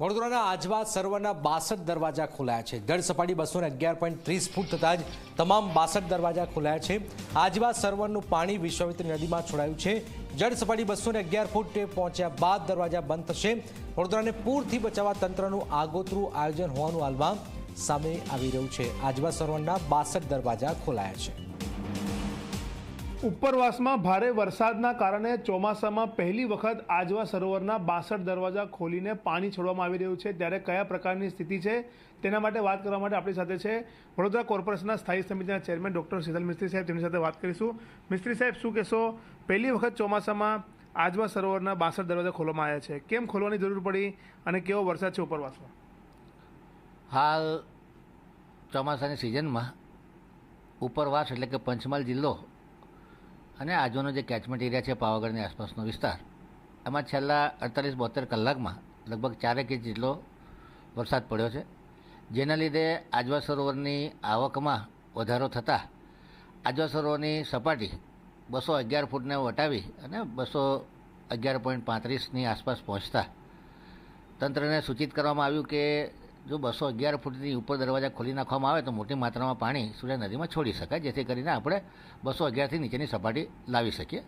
વડોદરાના આજવા સરોવરના 62 દરવાજા ખોલાયા છે। જળ સપાટી 211.30 ફૂટ થતાં જ તમામ 62 દરવાજા ખોલાયા છે। આજવા સરોવરનું પાણી વિશ્વામિત્રી નદીમાં છોડાયું છે। જળ સપાટી 211 ફૂટે પહોંચ્યા બાદ દરવાજા બંધ થશે। વડોદરાને પૂરથી બચાવવા તંત્રનું આગોતરું આયોજન હોવાનું હાલમાં સામે આવી રહ્યું છે। આજવા સરોવરના 62 દરવાજા ખોલાયા છે। ઉપરવાસમાં ભારે વરસાદના કારણે ચોમાસામાં પહેલી વખત આજવા સરોવરના 62 દરવાજા ખોલીને પાણી છોડવામાં આવી રહ્યું છે। ત્યારે કયા પ્રકારની સ્થિતિ છે તેના માટે વાત કરવા માટે આપણી સાથે છે વડોદરા કોર્પોરેશનના સ્થાયી સમિતિના ચેરમેન ડૉક્ટર શીતલ મિસ્ત્રી સાહેબ, તેમની સાથે વાત કરીશું। મિસ્ત્રી સાહેબ, શું કહેશો, પહેલી વખત ચોમાસામાં આજવા સરોવરના 62 દરવાજા ખોલવામાં આવ્યા છે, કેમ ખોલવાની જરૂર પડી અને કેવો વરસાદ છે ઉપરવાસમાં? હાલ ચોમાસાની સિઝનમાં ઉપરવાસ એટલે કે પંચમહાલ જિલ્લો અને આજુનો જે કેચમેન્ટ એરિયા છે પાવાગઢની આસપાસનો વિસ્તાર, એમાં છેલ્લા 48-72 કલાકમાં લગભગ 4 ઇંચ જેટલો વરસાદ પડ્યો છે, જેના લીધે આજવા સરોવરની આવકમાં વધારો થતાં આજવા સરોવરની સપાટી 211 ફૂટને વટાવી અને 211.35ની આસપાસ પહોંચતા તંત્રને સૂચિત કરવામાં આવ્યું કે જો 211 ફૂટની ઉપર દરવાજા ખોલી નાખવામાં આવે તો મોટી માત્રામાં પાણી સુરત નદીમાં છોડી શકાય, જેથી કરીને આપણે 211થી નીચેની સપાટી લાવી શકીએ।